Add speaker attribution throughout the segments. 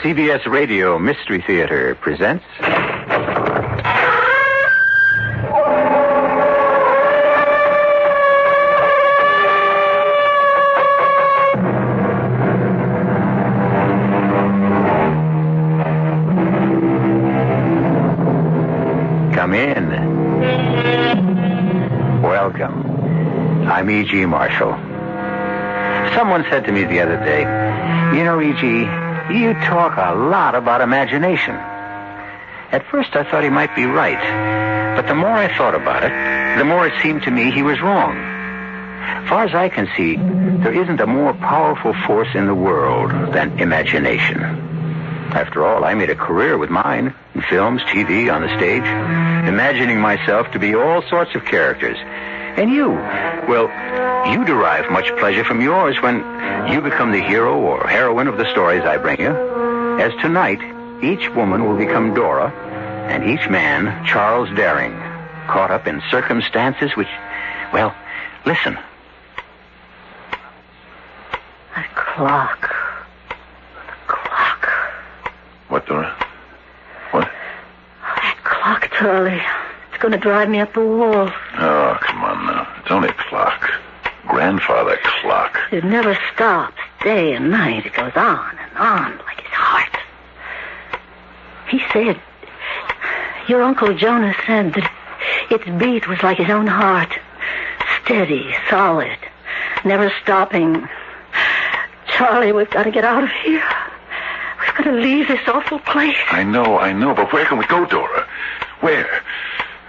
Speaker 1: CBS Radio Mystery Theater presents... Come in. Welcome. I'm E.G. Marshall. Someone said to me the other day, "You know, E.G., you talk a lot about imagination." At first I thought he might be right, but the more I thought about it, the more it seemed to me he was wrong. As far as I can see, there isn't a more powerful force in the world than imagination. After all, I made a career with mine, in films, TV, on the stage, imagining myself to be all sorts of characters. And you, well, you derive much pleasure from yours when you become the hero or heroine of the stories I bring you. As tonight, each woman will become Dora, and each man Charles Daring, caught up in circumstances which, well, listen.
Speaker 2: That clock.
Speaker 3: What, Dora? What?
Speaker 2: Oh, that clock, Charlie. It's going to drive me up the wall.
Speaker 3: Oh, come on now. It's only a clock. Grandfather clock.
Speaker 2: It never stops, day and night. It goes on and on like his heart. He said, your Uncle Jonas said that its beat was like his own heart. Steady, solid, never stopping. Charlie, we've got to get out of here. We've got to leave this awful place.
Speaker 3: I know, but where can we go, Dora? Where?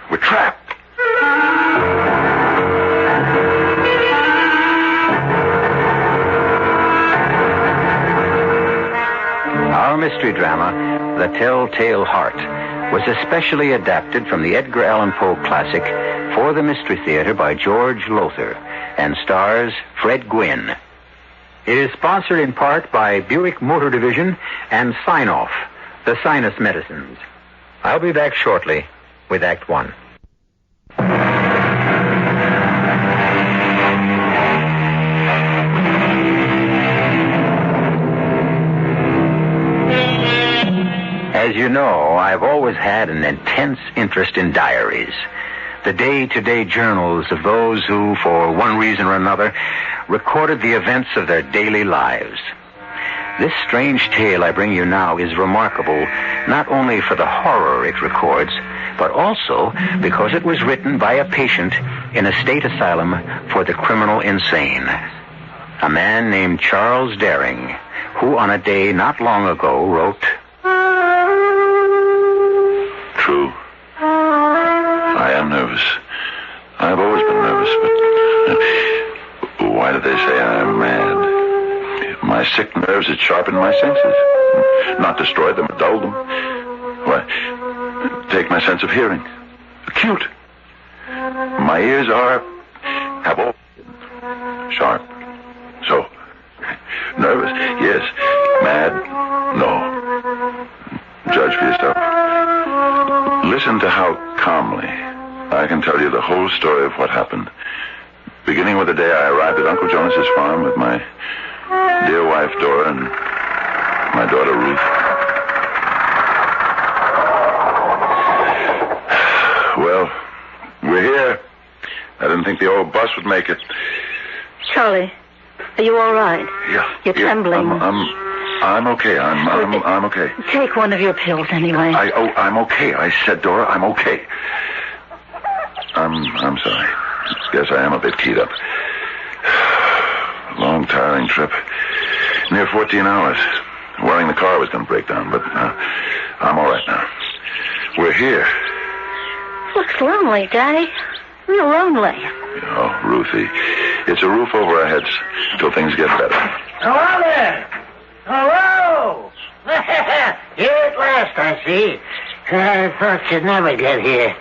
Speaker 3: We're trapped.
Speaker 1: Our mystery drama, The Telltale Heart, was especially adapted from the Edgar Allan Poe classic for the Mystery Theater by George Lothar and stars Fred Gwynne. It is sponsored in part by Buick Motor Division and Sign-Off, the sinus medicines. I'll be back shortly with Act One. As you know, I've always had an intense interest in diaries, the day-to-day journals of those who, for one reason or another, recorded the events of their daily lives. This strange tale I bring you now is remarkable not only for the horror it records, but also because it was written by a patient in a state asylum for the criminal insane. A man named Charles Daring, who on a day not long ago wrote...
Speaker 3: True. I am nervous. I've always been nervous, but why do they say I am mad? My sick nerves had sharpened my senses. Not destroyed them or dulled them. Why, take my sense of hearing. Acute. My ears have all been sharp. So, nervous, yes. Mad, no. Judge for yourself. Listen to how calmly I can tell you the whole story of what happened. Beginning with the day I arrived at Uncle Jonas's farm with my dear wife, Dora, and my daughter, Ruth. Well, we're here. I didn't think the old bus would make it.
Speaker 2: Charlie, are you all right?
Speaker 3: Yeah.
Speaker 2: You're trembling.
Speaker 3: I'm okay. I'm okay.
Speaker 2: Take one of your pills anyway.
Speaker 3: I'm okay. I said, Dora, I'm okay. I'm sorry. Guess I am a bit keyed up. Long, tiring trip. Near 14 hours. Worrying the car was going to break down, but I'm all right now. We're here.
Speaker 2: Looks lonely, Daddy. Real lonely.
Speaker 3: Oh, Ruthie. It's a roof over our heads till things get better.
Speaker 4: Hello there. Hello. Here at last, I see. I thought you'd never get here.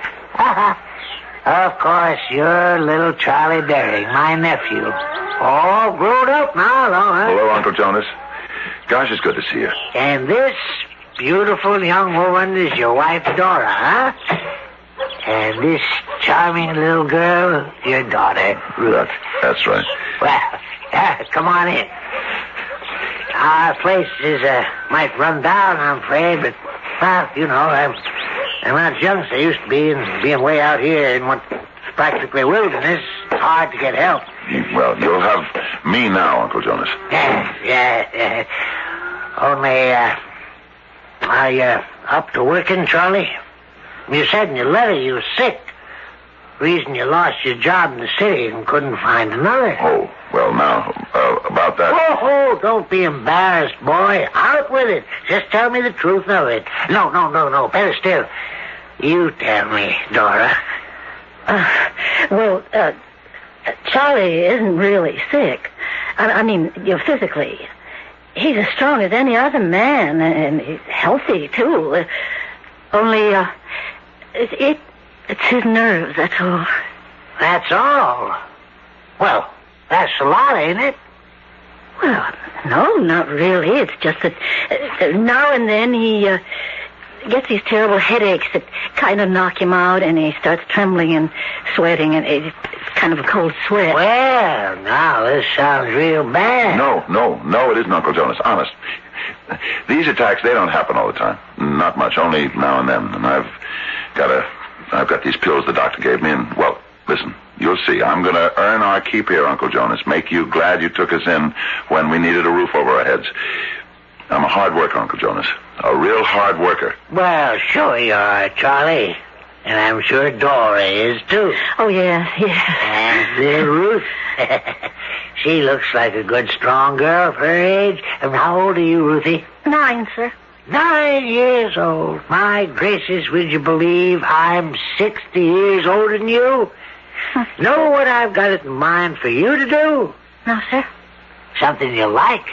Speaker 4: Of course, you're little Charlie Daring, my nephew. All grown up now, though, huh?
Speaker 3: Hello, Uncle Jonas. Gosh, it's good to see you.
Speaker 4: And this beautiful young woman is your wife, Dora, huh? And this charming little girl, your daughter, Ruth.
Speaker 3: That's right.
Speaker 4: Well, come on in. our place might run down, I'm afraid, but, well, you know, I'm not as young as I used to be, and being way out here in what's practically wilderness, it's hard to get help.
Speaker 3: Well, you'll have me now, Uncle Jonas.
Speaker 4: Yeah. Only, are you up to working, Charlie? You said in your letter you were sick. Reason you lost your job in the city and couldn't find another.
Speaker 3: Oh, well, now, about that...
Speaker 4: Oh, don't be embarrassed, boy. Out with it. Just tell me the truth of it. No. Better still. You tell me, Dora.
Speaker 2: Charlie isn't really sick. I mean, physically. He's as strong as any other man, and he's healthy, too. Only, it's his nerves, that's all.
Speaker 4: That's all? Well, that's a lot, ain't it?
Speaker 2: Well, no, not really. It's just that now and then he gets these terrible headaches that kind of knock him out, and he starts trembling and sweating, and it's kind of a cold sweat.
Speaker 4: Well, now, this sounds real bad.
Speaker 3: No, it isn't, Uncle Jonas. Honest. These attacks, they don't happen all the time. Not much, only now and then. And I've got these pills the doctor gave me, and, well, listen, you'll see. I'm going to earn our keep here, Uncle Jonas. Make you glad you took us in when we needed a roof over our heads. I'm a hard worker, Uncle Jonas. A real hard worker.
Speaker 4: Well, sure you are, Charlie. And I'm sure Dora is, too.
Speaker 2: Oh, yeah.
Speaker 4: And Ruth. She looks like a good, strong girl for her age. And how old are you, Ruthie?
Speaker 2: 9, sir.
Speaker 4: 9 years old. My gracious, would you believe I'm 60 years older than you? Know what I've got it in mind for you to do?
Speaker 2: No, sir.
Speaker 4: Something you like.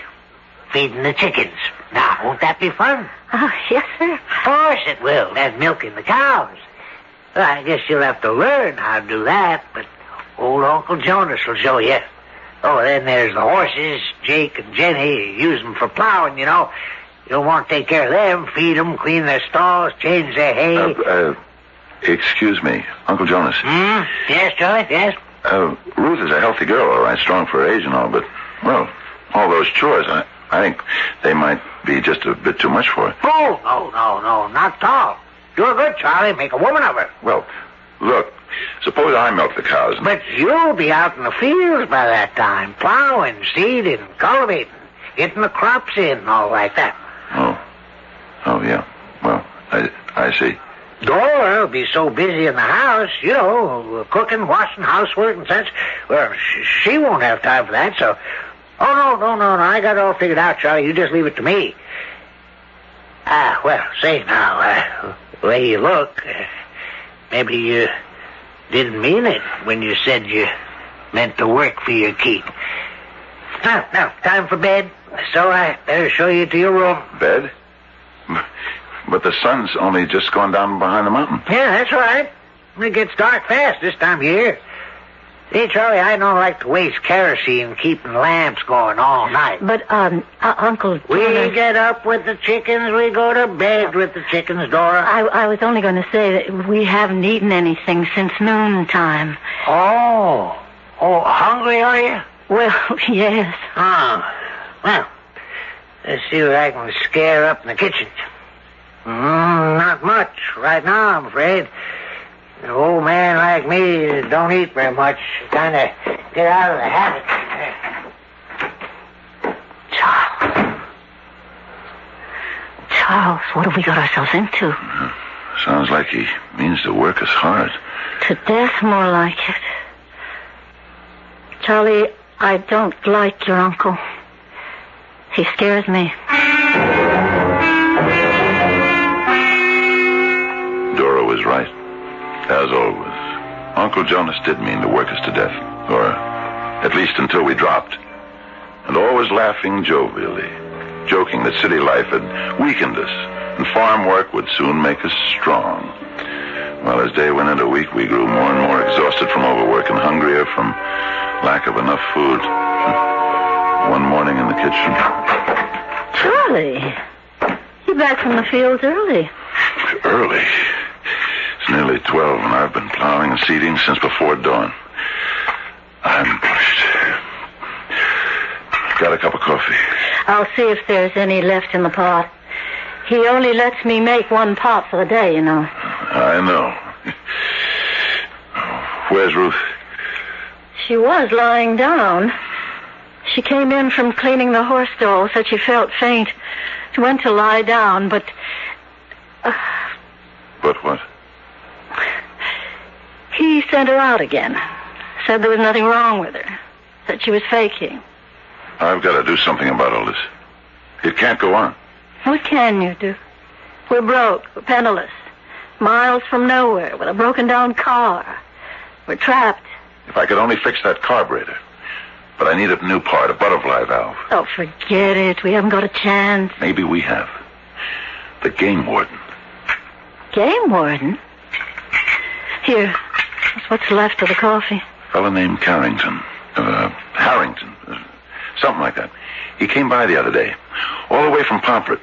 Speaker 4: Feeding the chickens. Now, won't that be fun?
Speaker 2: Oh, yes, sir.
Speaker 4: Of course it will. And milking the cows. Well, I guess you'll have to learn how to do that, but old Uncle Jonas will show you. Oh, then there's the horses. Jake and Jenny use them for plowing, you know. You'll want to take care of them, feed them, clean their stalls, change their hay.
Speaker 3: Excuse me, Uncle Jonas.
Speaker 4: Yes, Charlie, yes?
Speaker 3: Ruth is a healthy girl, all right, strong for her age and all, but, well, all those chores, I think they might be just a bit too much for her.
Speaker 4: Oh, no, not at all. You're good, Charlie. Make a woman of her.
Speaker 3: Well, look, suppose I milk the cows.
Speaker 4: But you'll be out in the fields by that time, plowing, seeding, cultivating, getting the crops in and all like that.
Speaker 3: Oh, yeah. Well, I see.
Speaker 4: Dora will be so busy in the house, you know, cooking, washing, housework and such. Well, she won't have time for that, so... Oh, no. I got it all figured out, Charlie. You just leave it to me. Well, say now, the way you look, maybe you didn't mean it when you said you meant to work for your keep. Now, time for bed, so I better show you to your room.
Speaker 3: Bed? But the sun's only just gone down behind the mountain.
Speaker 4: Yeah, that's right. It gets dark fast this time of year. See, Charlie, I don't like to waste kerosene keeping lamps going all night.
Speaker 2: But, Uncle...
Speaker 4: We get up with the chickens, we go to bed with the chickens, Dora.
Speaker 2: I was only going to say that we haven't eaten anything since noontime.
Speaker 4: Oh, hungry are you?
Speaker 2: Well, yes.
Speaker 4: Well, let's see what I can scare up in the kitchen. Not much right now, I'm afraid. An old man like me don't eat very much. Kind of get out of the habit.
Speaker 2: Charles, what have we got ourselves into?
Speaker 3: Sounds like he means to work us hard.
Speaker 2: To death, more like it. Charlie, I don't like your uncle. He scares me.
Speaker 3: Dora was right. As always, Uncle Jonas did mean to work us to death, or at least until we dropped, and always laughing jovially, joking that city life had weakened us, and farm work would soon make us strong. Well, as day went into week, we grew more and more exhausted from overwork and hungrier from lack of enough food. One morning in the kitchen...
Speaker 2: Charlie, you're back from the fields early.
Speaker 3: Early? It's nearly 12, and I've been plowing and seeding since before dawn. I'm pushed. Got a cup of coffee.
Speaker 2: I'll see if there's any left in the pot. He only lets me make one pot for the day, you know.
Speaker 3: I know. Where's Ruth?
Speaker 2: She was lying down. She came in from cleaning the horse stall, said she felt faint. She went to lie down, but...
Speaker 3: But what?
Speaker 2: He sent her out again. Said there was nothing wrong with her. Said she was faking.
Speaker 3: I've got to do something about all this. It can't go on.
Speaker 2: What can you do? We're broke. We're penniless. Miles from nowhere with a broken-down car. We're trapped.
Speaker 3: If I could only fix that carburetor. But I need a new part, a butterfly valve.
Speaker 2: Oh, forget it. We haven't got a chance.
Speaker 3: Maybe we have. The game warden.
Speaker 2: Game warden? Here. That's what's left of the coffee.
Speaker 3: A fellow named Harrington. Something like that. He came by the other day. All the way from Pomfret.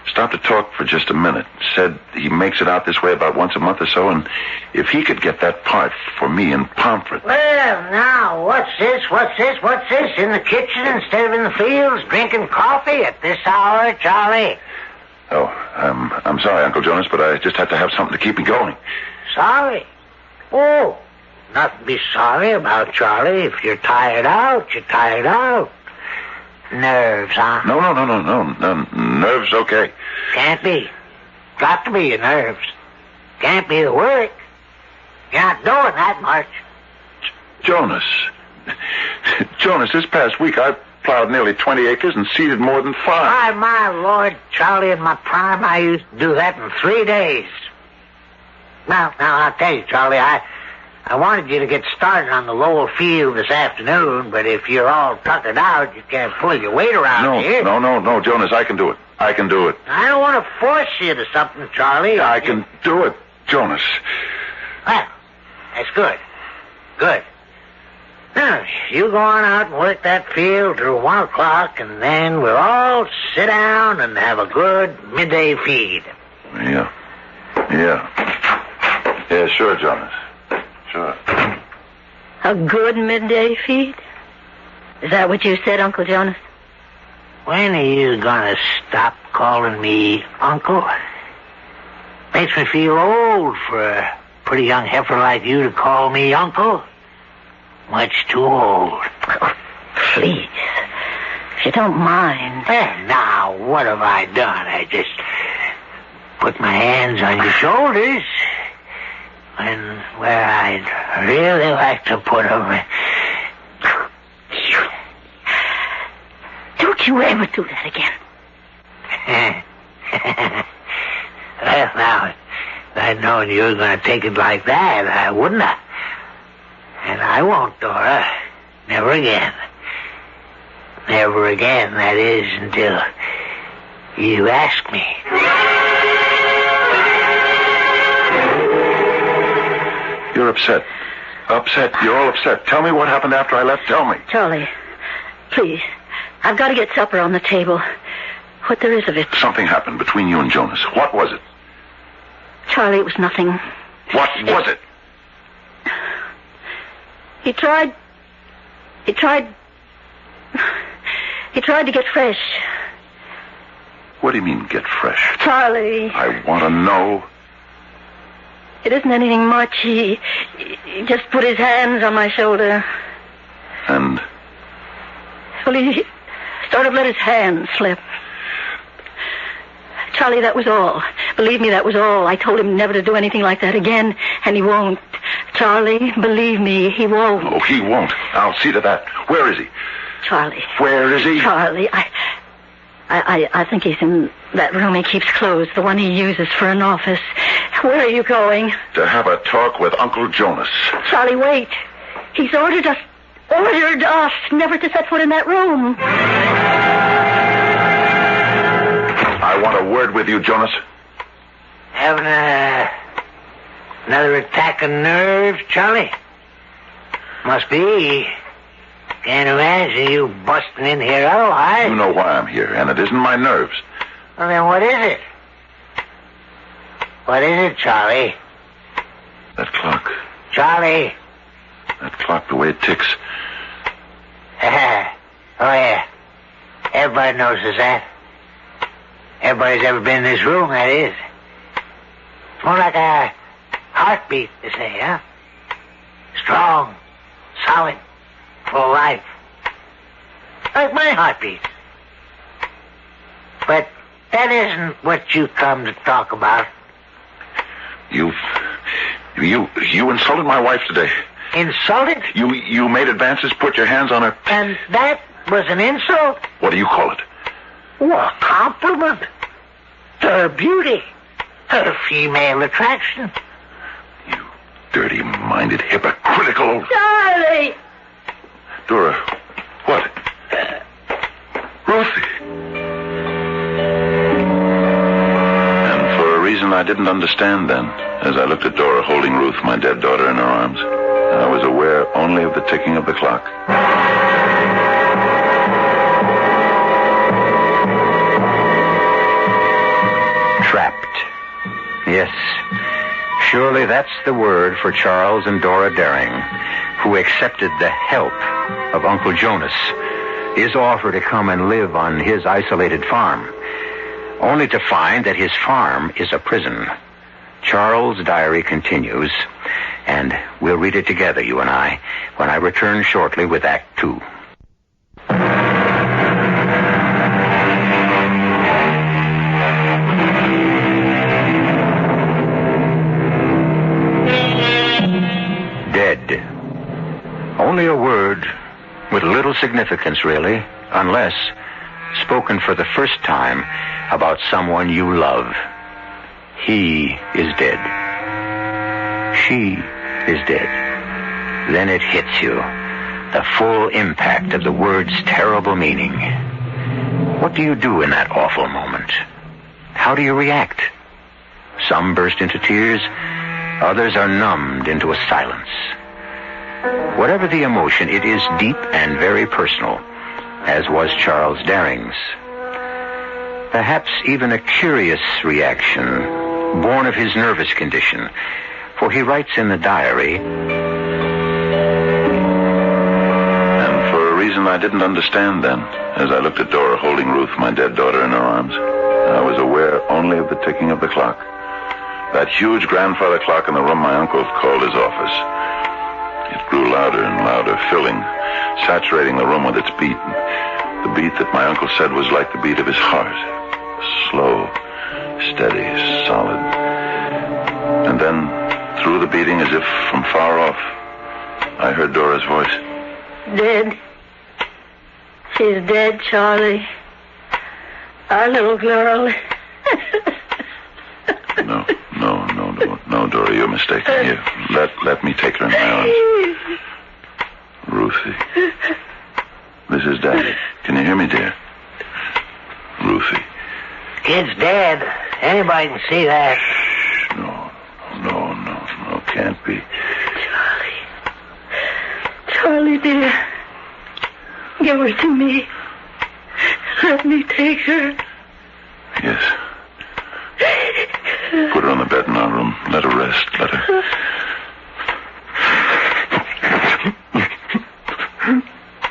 Speaker 3: Stopped to talk for just a minute. Said he makes it out this way about once a month or so, and if he could get that part for me in Pomfret.
Speaker 4: Well, now, what's this in the kitchen instead of in the fields, drinking coffee at this hour, Charlie?
Speaker 3: Oh, I'm sorry, Uncle Jonas, but I just had to have something to keep me going.
Speaker 4: Sorry? Oh, nothing to be sorry about, Charlie. If you're tired out, you're tired out. Nerves, huh?
Speaker 3: No. Nerves, okay.
Speaker 4: Can't be. Got to be your nerves. Can't be the work. You're not doing that much.
Speaker 3: Jonas, this past week I plowed nearly 20 acres and seeded more than 5.
Speaker 4: My Lord, Charlie, in my prime, I used to do that in 3 days. Now, I'll tell you, Charlie, I wanted you to get started on the Lowell field this afternoon, but if you're all tuckered out, you can't pull your weight around here.
Speaker 3: No, Jonas, I can do it. I
Speaker 4: don't want to force you to something, Charlie.
Speaker 3: I can do it, Jonas.
Speaker 4: Well, that's good. Good. Now, you go on out and work that field till 1 o'clock, and then we'll all sit down and have a good midday feed.
Speaker 3: Yeah, sure, Jonas. Sure.
Speaker 2: A good midday feed? Is that what you said, Uncle Jonas?
Speaker 4: When are you gonna stop calling me Uncle? Makes me feel old for a pretty young heifer like you to call me Uncle. Much too old.
Speaker 2: Oh, please. If you don't mind.
Speaker 4: Now, what have I done? I just put my hands on your shoulders. And where I'd really like to put them.
Speaker 2: Don't you ever do that again.
Speaker 4: Well, now, if I'd known you were going to take it like that, I wouldn't have. And I won't, Dora. Never again. Never again, that is, until you ask me.
Speaker 3: You're upset. You're all upset. Tell me what happened after I left. Tell me.
Speaker 2: Charlie, please. I've got to get supper on the table. What there is of it.
Speaker 3: Something happened between you and Jonas. What was it?
Speaker 2: Charlie, it was nothing.
Speaker 3: What was it?
Speaker 2: He tried to get fresh.
Speaker 3: What do you mean, get fresh?
Speaker 2: Charlie.
Speaker 3: I want to know.
Speaker 2: It isn't anything much. He just put his hands on my shoulder.
Speaker 3: And?
Speaker 2: Well, he sort of let his hands slip. Charlie, that was all. Believe me, that was all. I told him never to do anything like that again, and he won't. Charlie, believe me, he won't.
Speaker 3: Oh, he won't. I'll see to that. Where is he?
Speaker 2: Charlie.
Speaker 3: Where is he?
Speaker 2: Charlie, I think he's in that room he keeps closed, the one he uses for an office. Where are you going?
Speaker 3: To have a talk with Uncle Jonas.
Speaker 2: Charlie, wait. He's ordered us never to set foot in that room.
Speaker 3: I want a word with you, Jonas.
Speaker 4: Having another attack of nerves, Charlie? Must be. Can't imagine you busting in here otherwise.
Speaker 3: You know why I'm here, and it isn't my nerves.
Speaker 4: Well, then what is it? What is it, Charlie?
Speaker 3: That clock.
Speaker 4: Charlie.
Speaker 3: That clock, the way it ticks.
Speaker 4: Oh, yeah. Everybody notices that. Everybody's ever been in this room, that is. It's more like a heartbeat, they say, huh? Strong, solid, full of life. Like my heartbeat. But that isn't what you come to talk about.
Speaker 3: You insulted my wife today.
Speaker 4: Insulted?
Speaker 3: You made advances, put your hands on her.
Speaker 4: And that was an insult?
Speaker 3: What do you call it?
Speaker 4: Well, a compliment to her beauty, her female attraction.
Speaker 3: You dirty-minded, hypocritical...
Speaker 2: Charlie!
Speaker 3: Dora, what? Ruthie. And for a reason I didn't understand then, as I looked at Dora holding Ruth, my dead daughter, in her arms, I was aware only of the ticking of the clock.
Speaker 1: Trapped. Yes. Surely that's the word for Charles and Dora Daring, who accepted the help of Uncle Jonas, his offer to come and live on his isolated farm, only to find that his farm is a prison. Charles' diary continues, and we'll read it together, you and I, when I return shortly with Act 2. Dead. Only a word with little significance, really, unless spoken for the first time about someone you love. He is dead. She is dead. Then it hits you, the full impact of the word's terrible meaning. What do you do in that awful moment? How do you react? Some burst into tears, others are numbed into a silence. Whatever the emotion, it is deep and very personal, as was Charles Daring's. Perhaps even a curious reaction, born of his nervous condition, for he writes in the diary,
Speaker 3: and for a reason I didn't understand then, as I looked at Dora holding Ruth, my dead daughter, in her arms, I was aware only of the ticking of the clock. That huge grandfather clock in the room my uncle called his office. It grew louder and louder, filling, saturating the room with its beat. The beat that my uncle said was like the beat of his heart. Slow, steady, solid. And then, through the beating, as if from far off, I heard Dora's voice.
Speaker 2: Dead. She's dead, Charlie. Our little girl.
Speaker 3: No, Dora, you're mistaken. Here, let me take her in my arms. Ruthie. This is Daddy. Can you hear me, dear? Ruthie.
Speaker 4: Kid's dead. Anybody can see that.
Speaker 3: Shh, no, can't be.
Speaker 2: Charlie, dear. Give her to me. Let me take her.
Speaker 3: Yes. Put her on the bed in our room. Let her rest. Let her...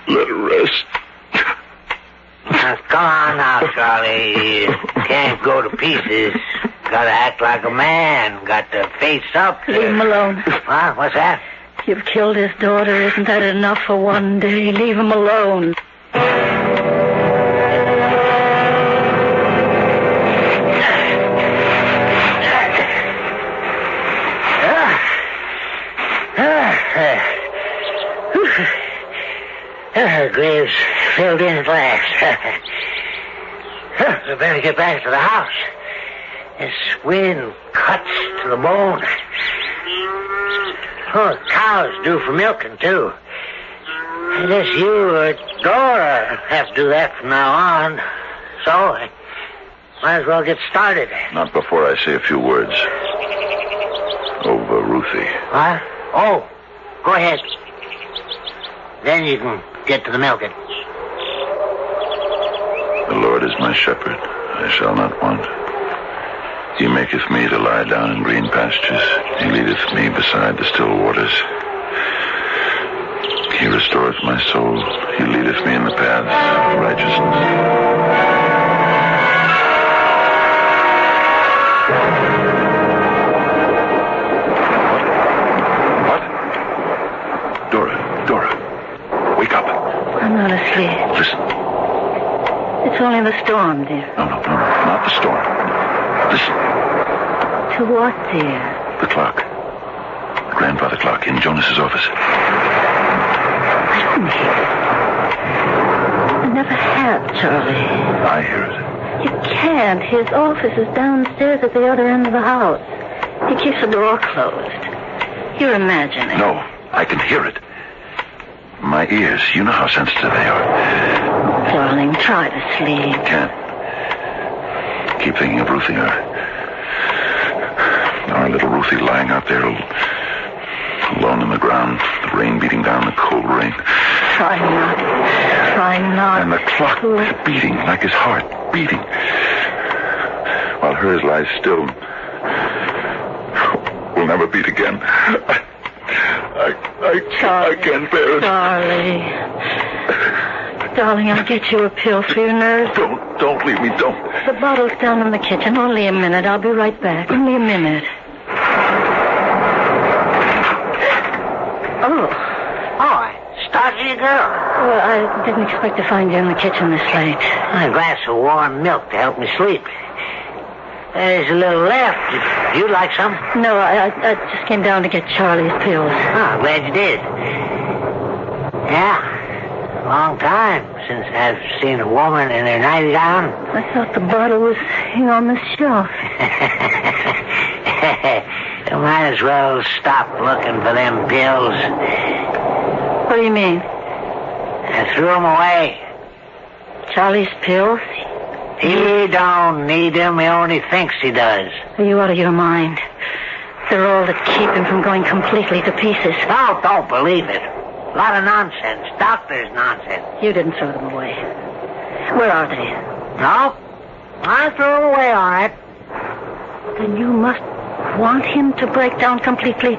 Speaker 3: Let her rest.
Speaker 4: Now, come on now, Charlie. You can't go to pieces. Gotta act like a man. Got to face up.
Speaker 2: Leave him alone.
Speaker 4: Huh? What's that?
Speaker 2: You've killed his daughter. Isn't that enough for one day? Leave him alone.
Speaker 4: The grave's filled in at last. We better get back to the house. This wind cuts to the bone. Oh, the cow's due for milking, too. I guess you or Dora have to do that from now on. So, I might as well get started.
Speaker 3: Not before I say a few words. Over Ruthie.
Speaker 4: What? Oh, go ahead. Then you can get to the milking.
Speaker 3: The Lord is my shepherd. I shall not want. He maketh me to lie down in green pastures. He leadeth me beside the still waters. He restoreth restoreth my soul. He leadeth me in the paths of righteousness. What? Dora. Wake up.
Speaker 2: I'm not asleep.
Speaker 3: Listen.
Speaker 2: It's only the storm, dear.
Speaker 3: No, not the storm. Listen.
Speaker 2: To what, dear?
Speaker 3: The clock. The grandfather clock in Jonas's office.
Speaker 2: I don't hear it. I never have, Charlie.
Speaker 3: I hear it.
Speaker 2: You can't. His office is downstairs at the other end of the house. He keeps the door closed. You're imagining.
Speaker 3: No, I can hear it. My ears, you know how sensitive they are.
Speaker 2: Darling, try to sleep.
Speaker 3: Can't. Keep thinking of Ruthie. Our little Ruthie lying out there alone in the ground, the rain beating down, the cold rain.
Speaker 2: Try not.
Speaker 3: And the clock beating like his heart, beating. While hers lies still. Will never beat again. I can't bear it.
Speaker 2: Darling, I'll get you a pill for your nerves.
Speaker 3: Don't leave me, don't.
Speaker 2: The bottle's down in the kitchen. Only a minute. I'll be right back. Only a minute. Oh,
Speaker 4: I started you, girl.
Speaker 2: Well, I didn't expect to find you in the kitchen this late.
Speaker 4: A glass of warm milk to help me sleep. There's a little left. You'd like some?
Speaker 2: No, I just came down to get Charlie's pills.
Speaker 4: Oh, glad you did. Yeah, long time since I've seen a woman in her nightgown.
Speaker 2: I thought the bottle was on the shelf.
Speaker 4: You might as well stop looking for them pills.
Speaker 2: What do you mean?
Speaker 4: I threw them away.
Speaker 2: Charlie's pills?
Speaker 4: He don't need them. He only thinks he does.
Speaker 2: Are you out of your mind? They're all that keep him from going completely to pieces.
Speaker 4: No, don't believe it. A lot of nonsense. Doctor's nonsense.
Speaker 2: You didn't throw them away. Where are they?
Speaker 4: No, I threw them away, all right.
Speaker 2: Then you must want him to break down completely.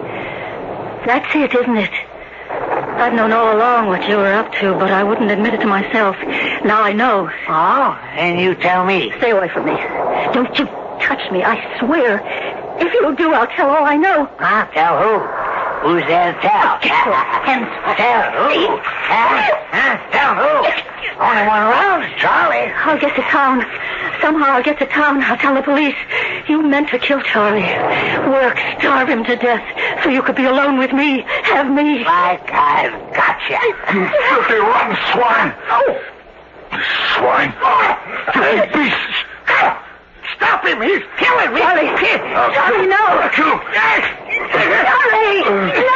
Speaker 2: That's it, isn't it? I've known all along what you were up to, but I wouldn't admit it to myself. Now I know.
Speaker 4: Oh, and you tell me.
Speaker 2: Stay away from me. Don't you touch me, I swear. If you do, I'll tell all I know.
Speaker 4: Huh? Tell who? Who's there to tell?
Speaker 2: Get your hands off.
Speaker 4: Tell who? Huh? Tell who? Only one around is Charlie.
Speaker 2: I'll get to town. Somehow I'll get to town. I'll tell the police. You meant to kill Charlie. Work, starve him to death, so you could be alone with me. Have me.
Speaker 4: Like I've got you.
Speaker 3: You filthy rotten swine.
Speaker 4: Oh.
Speaker 3: Swine. You beasts.
Speaker 4: Stop him. He's killing me.
Speaker 2: Charlie. Charlie, no.
Speaker 3: I'll kill him.
Speaker 2: Charlie, no.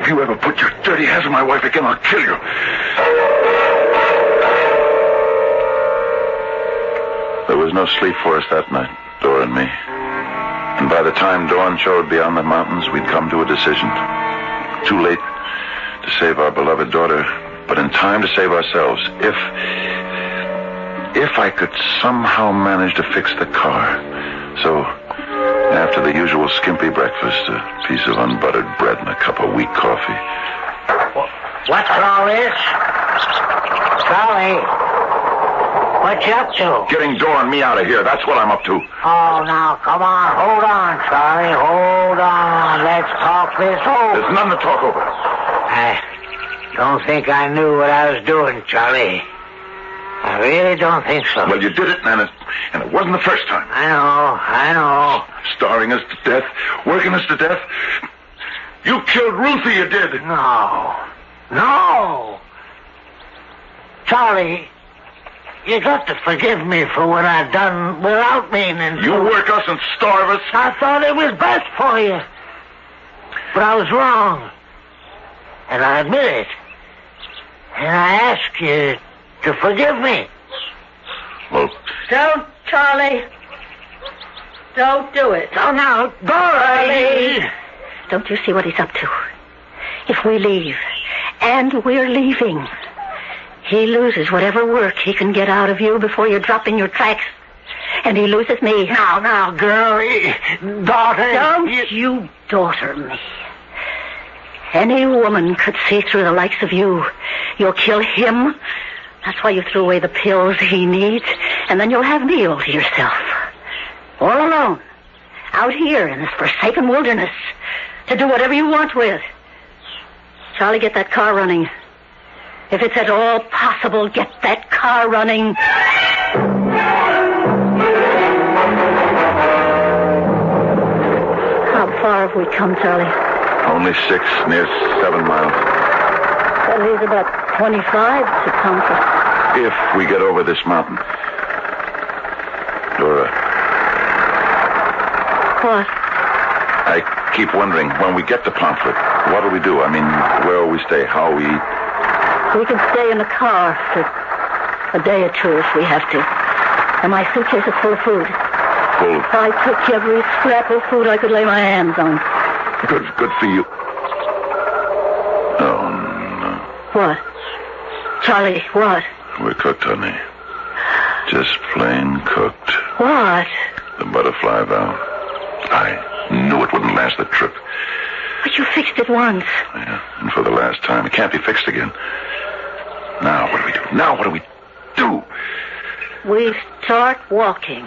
Speaker 3: If you ever put your dirty hands on my wife again, I'll kill you. There was no sleep for us that night, Dora and me. And by the time dawn showed beyond the mountains, we'd come to a decision. Too late to save our beloved daughter, but in time to save ourselves. If I could somehow manage to fix the car. So, after the usual skimpy breakfast, a piece of unbuttered bread and a cup of weak coffee.
Speaker 4: What's all this? Charlie, what you up to?
Speaker 3: Getting Dora and me out of here, that's what I'm up to.
Speaker 4: Oh, now, come on. Hold on, Charlie. Hold on. Let's talk this over.
Speaker 3: There's nothing to talk over.
Speaker 4: I don't think I knew what I was doing, Charlie. I really don't think so.
Speaker 3: Well, you did it, and it wasn't the first time.
Speaker 4: I know.
Speaker 3: Starving us to death, working us to death. You killed Ruthie, you did.
Speaker 4: No. Charlie, you got to forgive me for what I've done without meaning to.
Speaker 3: You work us and starve us.
Speaker 4: I thought it was best for you. But I was wrong. And I admit it. And I ask you to forgive me.
Speaker 3: Well,
Speaker 2: Don't, Charlie. Don't do it.
Speaker 4: Oh, now, Dora.
Speaker 2: Don't you see what he's up to? If we leave, and we're leaving, he loses whatever work he can get out of you before you drop in your tracks. And he loses me.
Speaker 4: Now, girl, daughter.
Speaker 2: Don't you daughter me. Any woman could see through the likes of you. You'll kill him. That's why you threw away the pills he needs. And then you'll have me all to yourself. All alone. Out here in this forsaken wilderness. To do whatever you want with. Charlie, get that car running. If it's at all possible, get that car running. How far have we come, Charlie?
Speaker 3: Only 6, near 7 miles.
Speaker 2: That leaves about 25 to Pomfret.
Speaker 3: If we get over this mountain. Dora.
Speaker 2: What?
Speaker 3: I keep wondering, when we get to Pomfret, what do we do? I mean, where will we stay? How will we eat?
Speaker 2: We can stay in the car for a day or two if we have to. And my suitcase is full of food.
Speaker 3: Full?
Speaker 2: I took every scrap of food I could lay my hands on.
Speaker 3: Good for you. Oh, no.
Speaker 2: What? Charlie, what?
Speaker 3: We're cooked, honey. Just plain cooked.
Speaker 2: What?
Speaker 3: The butterfly valve. I knew it wouldn't last the trip.
Speaker 2: But you fixed it once.
Speaker 3: Yeah, and for the last time. It can't be fixed again. Now, what do we do?
Speaker 2: We start walking.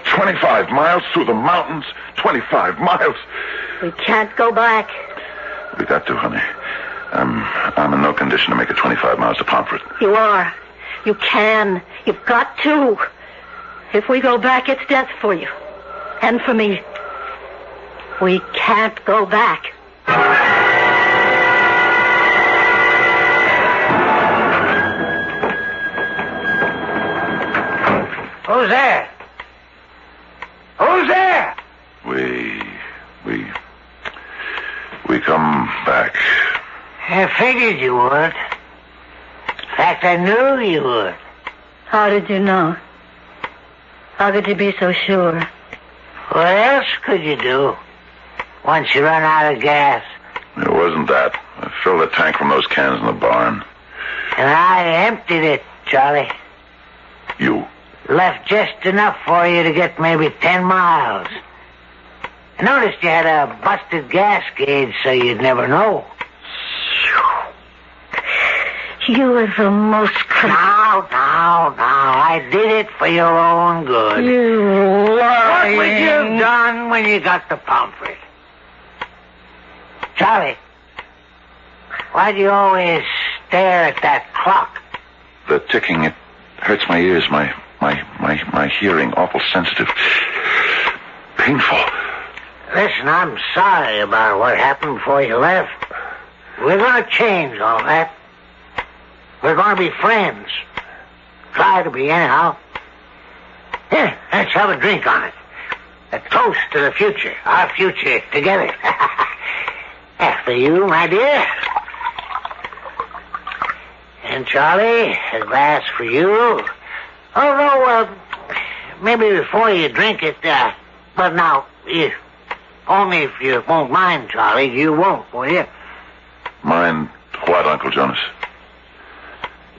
Speaker 3: 25 miles through the mountains. 25 miles.
Speaker 2: We can't go back.
Speaker 3: We got to, honey. I'm in no condition to make it 25 miles to Pomfret.
Speaker 2: You are. You can. You've got to. If we go back, it's death for you. And for me. We can't go back.
Speaker 4: Who's there? Who's there?
Speaker 3: We come back.
Speaker 4: I figured you would. In fact, I knew you would.
Speaker 2: How did you know? How could you be so sure?
Speaker 4: What else could you do once you run out of gas?
Speaker 3: It wasn't that. I filled the tank from those cans in the barn.
Speaker 4: And I emptied it, Charlie.
Speaker 3: You?
Speaker 4: Left just enough for you to get maybe 10 miles. I noticed you had a busted gas gauge, so you'd never know.
Speaker 2: You are the most...
Speaker 4: Now. I did it for your own good.
Speaker 2: You lying...
Speaker 4: What would you have done when you got to Pomfret? Charlie, why do you always stare at that clock?
Speaker 3: The ticking, it hurts my ears, my hearing, awful sensitive. Painful.
Speaker 4: Listen, I'm sorry about what happened before you left. We're going to change all that. We're going to be friends. Try to be, anyhow. Here, let's have a drink on it. A toast to the future. Our future together. After you, my dear. And Charlie, a glass for you. Although, maybe before you drink it, but now, only if you won't mind, Charlie, you won't, will you?
Speaker 3: Mind what, Uncle Jonas?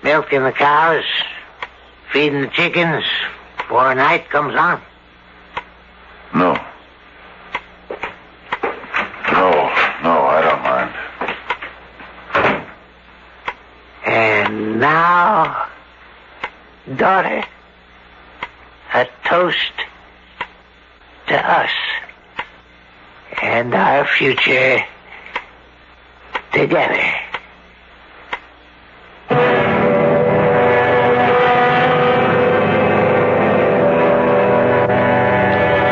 Speaker 4: Milking the cows, feeding the chickens before night comes on.
Speaker 3: No, I don't mind.
Speaker 4: And now, daughter, a toast to us and our future together.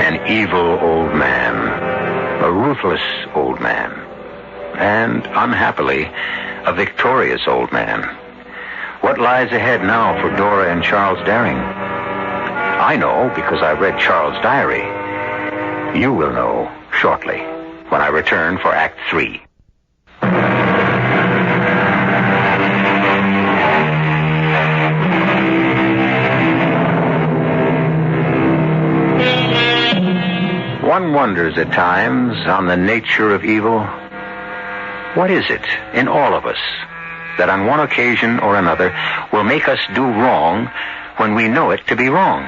Speaker 1: An evil old man, a ruthless old man, and unhappily, a victorious old man. What lies ahead now for Dora and Charles Daring? I know because I read Charles' diary. You will know shortly when I return for Act 3. One wonders at times on the nature of evil. What is it in all of us that on one occasion or another will make us do wrong when we know it to be wrong?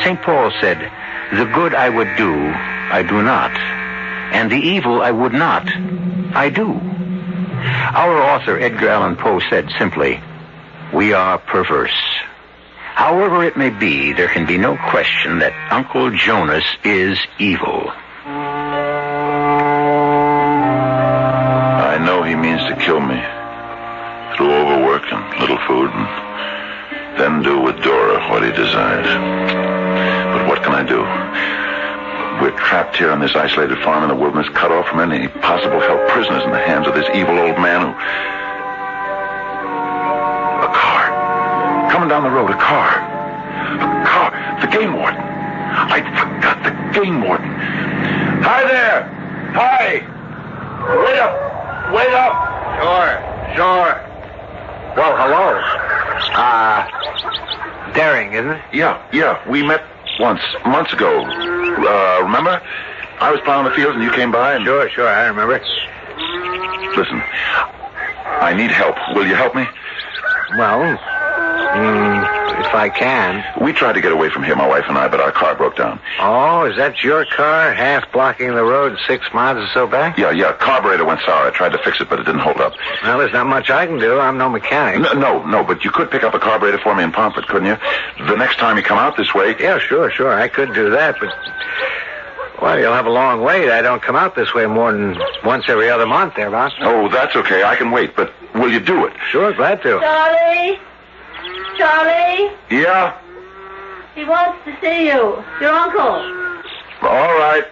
Speaker 1: St. Paul said, "The good I would do, I do not. and the evil I would not, I do. Our author, Edgar Allan Poe, said simply, "We are perverse." However it may be, there can be no question that Uncle Jonas is evil.
Speaker 3: I know he means to kill me. Through overwork and little food, and then do with Dora what he desires. But what can I do? We're trapped here on this isolated farm in the wilderness, cut off from any possible help, prisoners in the hands of this evil old man who... A car. Coming down the road, a car. A car. The game warden. I forgot the game warden. Hi there. Hi. Wait up. Wait up. Sure.
Speaker 5: Well, hello. Daring, isn't it?
Speaker 3: Yeah. We met once, months ago. Remember? I was plowing the fields and you came by and...
Speaker 5: Sure, I remember.
Speaker 3: Listen, I need help. Will you help me?
Speaker 5: Well, if I can.
Speaker 3: We tried to get away from here, my wife and I, but our car broke down.
Speaker 5: Oh, is that your car, half blocking the road 6 miles or so back?
Speaker 3: Yeah. Carburetor went sour. I tried to fix it, but it didn't hold up.
Speaker 5: Well, there's not much I can do. I'm no mechanic.
Speaker 3: No, but you could pick up a carburetor for me in Pomfret, couldn't you? The next time you come out this way...
Speaker 5: Yeah, sure. I could do that, but... Well, you'll have a long wait. I don't come out this way more than once every other month, thereabouts.
Speaker 3: Oh, that's okay. I can wait, but will you do it?
Speaker 5: Sure, glad to.
Speaker 2: Charlie?
Speaker 3: Yeah?
Speaker 2: He wants to see you. Your uncle.
Speaker 3: All right.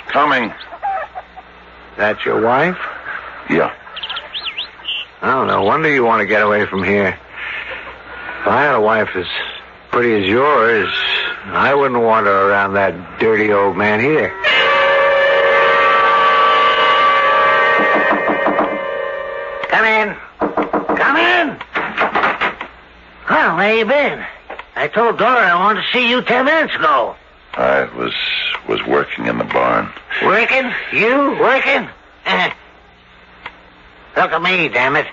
Speaker 3: Coming.
Speaker 5: That your wife?
Speaker 3: Yeah.
Speaker 5: Oh, no wonder you want to get away from here. If I had a wife as pretty as yours, I wouldn't want her around that dirty old man here.
Speaker 4: Come in. Well, where you been? I told Dora I wanted to see you 10 minutes ago.
Speaker 3: I was working in the barn.
Speaker 4: Working? You working? Look at me, damn it.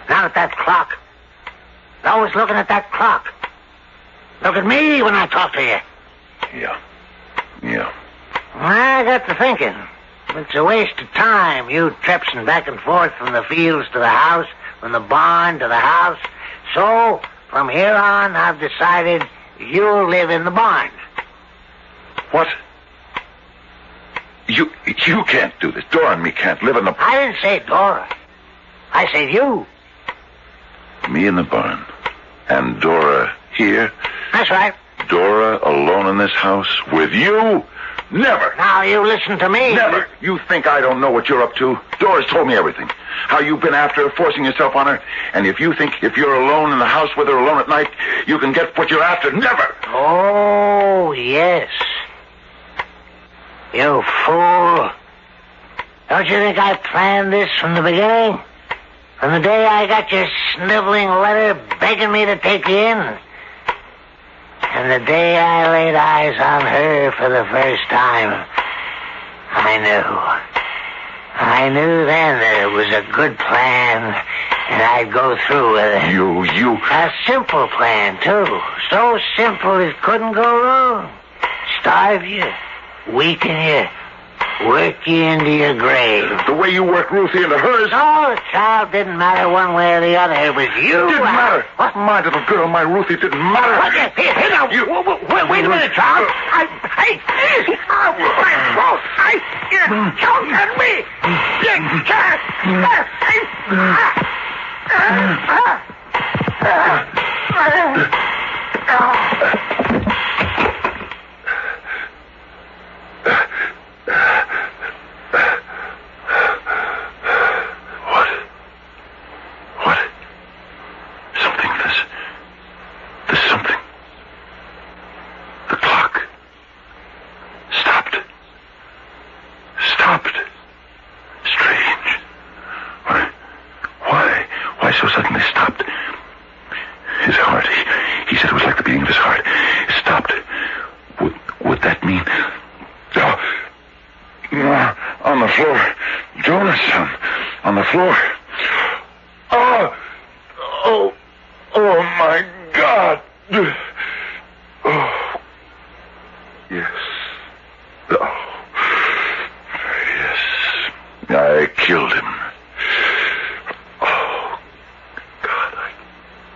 Speaker 4: Not at that clock. Always looking at that clock. Look at me when I talk to you.
Speaker 3: Yeah.
Speaker 4: I got to thinking. It's a waste of time, you trepsing back and forth from the fields to the house, from the barn to the house. So, from here on, I've decided you'll live in the barn.
Speaker 3: What? You can't do this. Dora and me can't live in the...
Speaker 4: I didn't say Dora. I said you.
Speaker 3: Me in the barn. And Dora here?
Speaker 4: That's right.
Speaker 3: Dora alone in this house with you? Never.
Speaker 4: Now, you listen to me.
Speaker 3: Never. You think I don't know what you're up to? Dora's told me everything. How you've been after her, forcing yourself on her. And if you think if you're alone in the house with her alone at night, you can get what you're after, never.
Speaker 4: Oh, yes. You fool. Don't you think I planned this from the beginning? From the day I got your sniveling letter begging me to take you in. And the day I laid eyes on her for the first time, I knew then that it was a good plan, and I'd go through with it.
Speaker 3: You...
Speaker 4: A simple plan, too. So simple it couldn't go wrong. Starve you, weaken you, work you into your grave.
Speaker 3: The way you worked Ruthie into hers...
Speaker 4: No, the child didn't matter one way or the other. It was you.
Speaker 3: It didn't matter.
Speaker 4: What?
Speaker 3: My little girl, my Ruthie, didn't matter.
Speaker 4: Here now. Wait a minute, child. You choked on me.
Speaker 3: What? There's something. The clock. Stopped. Strange. Why so suddenly stopped? His heart. He said it was like the beating of his heart. It stopped. Would that mean... on the floor. Jonas, on the floor. Oh, my God. Oh. Yes. Oh. I killed him. Oh, God,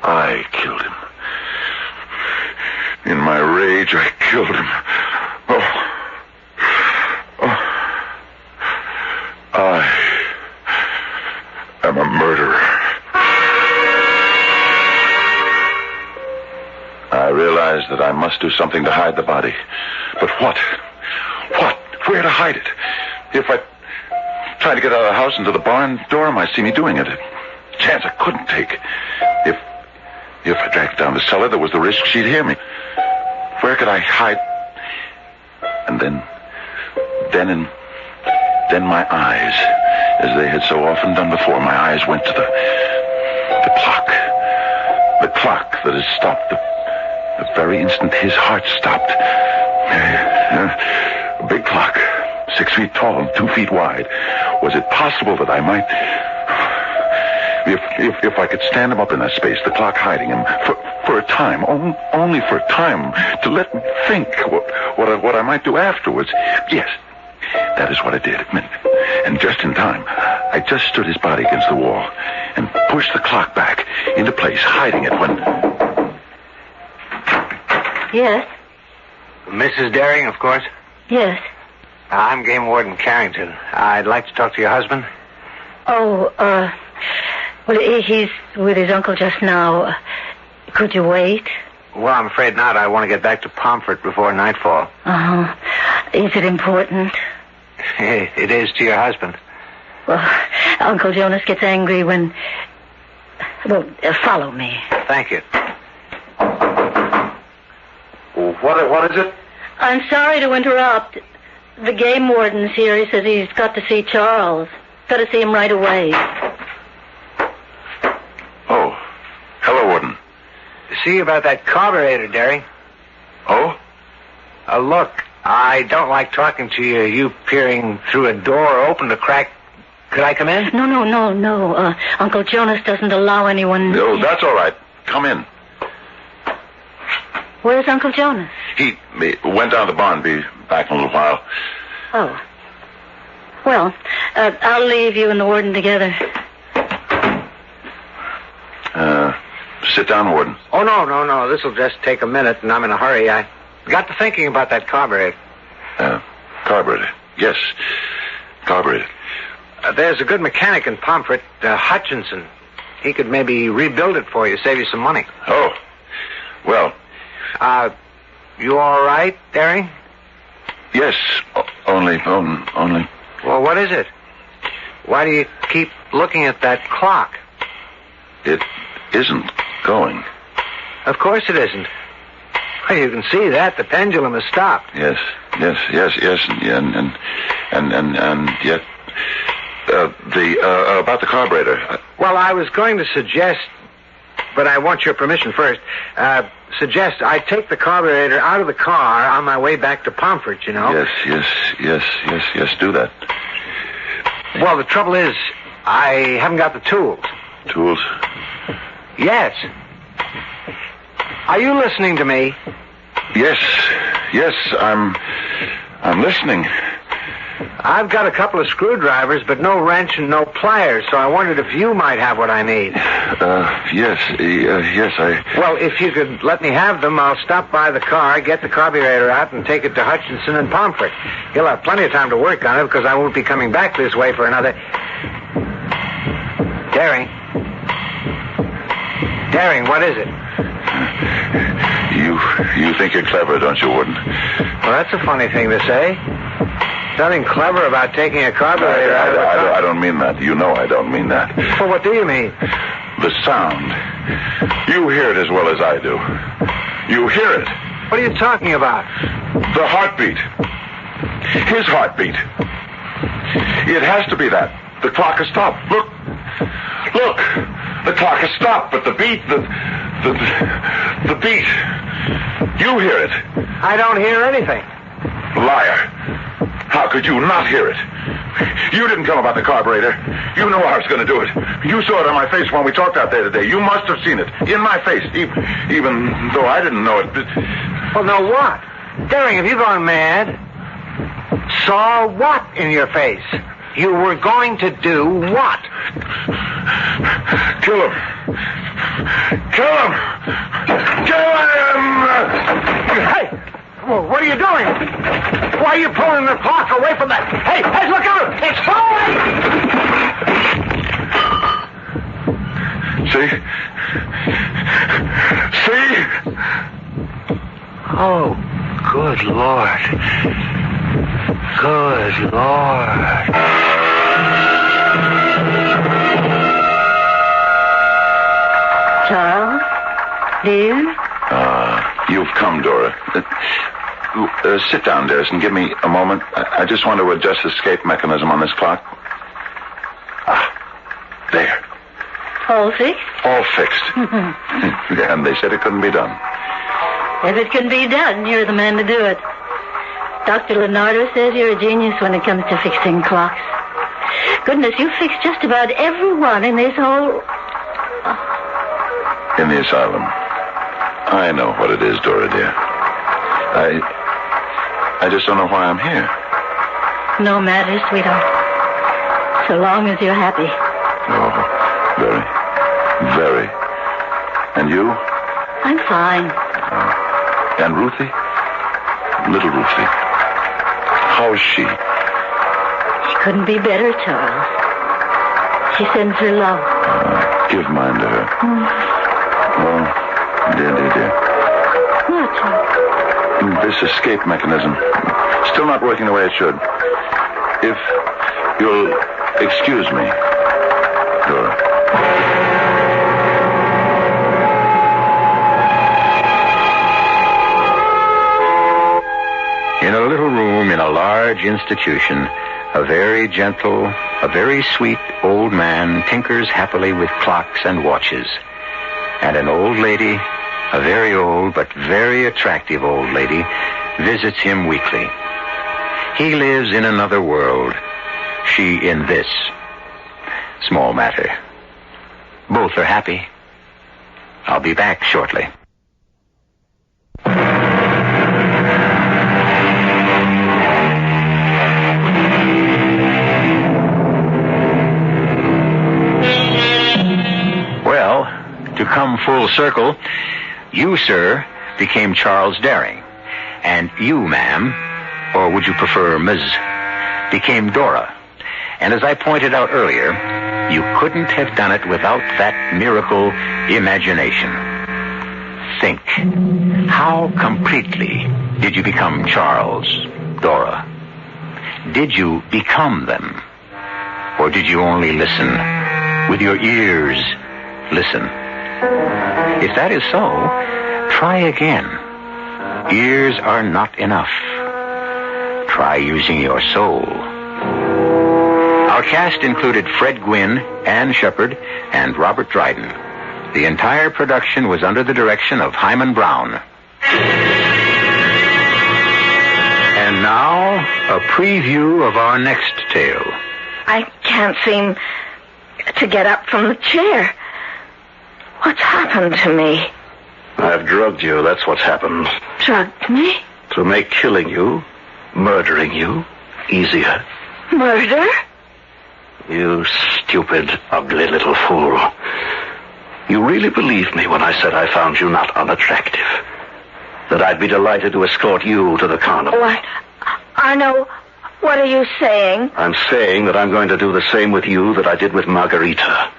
Speaker 3: I killed him. In my rage, I killed him. I am a murderer. I realized that I must do something to hide the body. But what? What? Where to hide it? If I tried to get out of the house into the barn, Dora might see me doing it. A chance I couldn't take. If I dragged it down the cellar, there was the risk she'd hear me. Where could I hide? And then my eyes, as they had so often done before, my eyes went to the clock. The clock that had stopped the very instant his heart stopped. A big clock, 6 feet tall and 2 feet wide. Was it possible that I might... If I could stand him up in that space, the clock hiding him, for a time, only for a time, to let me think what I might do afterwards. Yes, that is what I did. And just in time, I just stood his body against the wall and pushed the clock back into place, hiding it when...
Speaker 2: Yes?
Speaker 5: Mrs. Daring, of course?
Speaker 2: Yes.
Speaker 5: I'm Game Warden Carrington. I'd like to talk to your husband.
Speaker 2: Oh, well, he's with his uncle just now. Could you wait?
Speaker 5: Well, I'm afraid not. I want to get back to Pomfret before nightfall.
Speaker 2: Uh-huh. Is it important?
Speaker 5: It is to your husband.
Speaker 2: Well, Uncle Jonas gets angry when... Well, follow me.
Speaker 5: Thank you.
Speaker 3: What is it?
Speaker 2: I'm sorry to interrupt. The game warden's here. He says he's got to see Charles. Got to see him right away.
Speaker 3: Oh, hello, Warden.
Speaker 5: See about that carburetor, Daring.
Speaker 3: Oh?
Speaker 5: Look, I don't like talking to you. You peering through a door open to crack. Could I come in?
Speaker 2: No. Uncle Jonas doesn't allow anyone...
Speaker 3: No, that's all right. Come in.
Speaker 2: Where's Uncle Jonas?
Speaker 3: He went down to the barn. Be back in a little while.
Speaker 2: Oh. Well, I'll leave you and the warden together.
Speaker 3: Sit down, Warden.
Speaker 5: Oh, no. This'll just take a minute, and I'm in a hurry. I got to thinking about that carburetor.
Speaker 3: Carburetor. Yes, carburetor.
Speaker 5: There's a good mechanic in Pomfret, Hutchinson. He could maybe rebuild it for you, save you some money.
Speaker 3: Oh, well...
Speaker 5: you all right, Daring?
Speaker 3: Yes, only...
Speaker 5: Well, what is it? Why do you keep looking at that clock?
Speaker 3: It isn't going.
Speaker 5: Of course it isn't. Well, you can see that. The pendulum has stopped.
Speaker 3: Yes, and yet... about the carburetor...
Speaker 5: Well, I was going to suggest... But I want your permission first. Suggest I take the carburetor out of the car on my way back to Pomfret, you know?
Speaker 3: Yes, do that.
Speaker 5: Well, the trouble is, I haven't got the tools.
Speaker 3: Tools?
Speaker 5: Yes. Are you listening to me?
Speaker 3: Yes, I'm listening.
Speaker 5: I've got a couple of screwdrivers, but no wrench and no pliers, so I wondered if you might have what I need.
Speaker 3: Yes,
Speaker 5: Well, if you could let me have them, I'll stop by the car, get the carburetor out, and take it to Hutchinson and Pomfret. You'll have plenty of time to work on it, because I won't be coming back this way for another... Daring, what is it?
Speaker 3: You think you're clever, don't you, Warden?
Speaker 5: Well, that's a funny thing to say. Nothing clever about taking a carburetor out of the car.
Speaker 3: I don't mean that. You know I don't mean that.
Speaker 5: Well, what do you mean?
Speaker 3: The sound. You hear it as well as I do. You hear it.
Speaker 5: What are you talking about?
Speaker 3: The heartbeat. His heartbeat. It has to be that. The clock has stopped. Look. The clock has stopped, but the beat, the beat. You hear it.
Speaker 5: I don't hear anything.
Speaker 3: Liar. How could you not hear it? You didn't come about the carburetor. You know I was going to do it. You saw it on my face when we talked out there today. You must have seen it. In my face. Even though I didn't know it.
Speaker 5: Well, no what? Daring, have you gone mad? Saw what in your face? You were going to do what?
Speaker 3: Kill him. Kill him! Kill him!
Speaker 5: Hey! What are you doing? Why are you pulling the clock away from that? Hey, look out! It's falling!
Speaker 3: See?
Speaker 5: Oh, good Lord. Good Lord.
Speaker 2: Charles, dear?
Speaker 3: You've come, Dora. Sit down, dearest, and give me a moment. I just want to adjust the escape mechanism on this clock. There.
Speaker 2: All fixed?
Speaker 3: All fixed. Yeah, and they said it couldn't be done.
Speaker 2: If it can be done, you're the man to do it. Dr. Leonardo says you're a genius when it comes to fixing clocks. Goodness, you fixed just about every one in this whole...
Speaker 3: In the asylum. I know what it is, Dora, dear. I just don't know why I'm here.
Speaker 2: No matter, sweetheart. So long as you're happy.
Speaker 3: Oh, very, very. And you?
Speaker 2: I'm fine.
Speaker 3: And Ruthie? Little Ruthie. How's she?
Speaker 2: She couldn't be better, Charles. She sends her love.
Speaker 3: Give mine to her. Oh, dear.
Speaker 2: What, Charles?
Speaker 3: This escape mechanism. Still not working the way it should. If you'll excuse me, Dora.
Speaker 1: In a little room in a large institution, a very gentle, a very sweet old man tinkers happily with clocks and watches. And an old lady, a very old but very attractive old lady, visits him weekly. He lives in another world, she in this. Small matter. Both are happy. I'll be back shortly. Well, to come full circle, you, sir, became Charles Daring. And you, ma'am, or would you prefer Ms., became Dora. And as I pointed out earlier, you couldn't have done it without that miracle imagination. Think, how completely did you become Charles, Dora? Did you become them? Or did you only listen? With your ears, listen. If that is so, try again. Ears are not enough. Try using your soul. Our cast included Fred Gwynne, Ann Shepard, and Robert Dryden. The entire production was under the direction of Hyman Brown. And now, a preview of our next tale.
Speaker 6: I can't seem to get up from the chair. What's happened to me?
Speaker 7: I've drugged you, that's what's happened.
Speaker 6: Drugged me?
Speaker 7: To make killing you, murdering you, easier.
Speaker 6: Murder?
Speaker 7: You stupid, ugly little fool. You really believed me when I said I found you not unattractive. That I'd be delighted to escort you to the carnival.
Speaker 6: What? Arno, what are you saying?
Speaker 7: I'm saying that I'm going to do the same with you that I did with Margarita.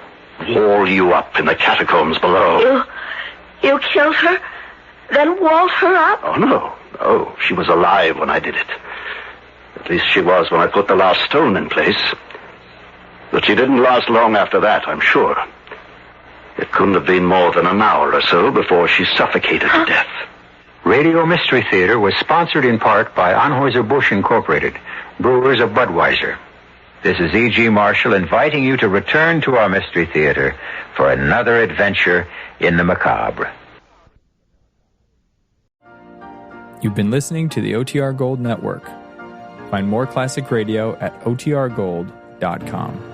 Speaker 7: Wall you up in the catacombs below.
Speaker 6: You killed her? Then walled her up?
Speaker 7: Oh, no. No, she was alive when I did it. At least she was when I put the last stone in place. But she didn't last long after that, I'm sure. It couldn't have been more than an hour or so before she suffocated to death.
Speaker 1: Radio Mystery Theater was sponsored in part by Anheuser-Busch Incorporated, brewers of Budweiser. This is E.G. Marshall inviting you to return to our Mystery Theater for another adventure in the macabre.
Speaker 8: You've been listening to the OTR Gold Network. Find more classic radio at otrgold.com.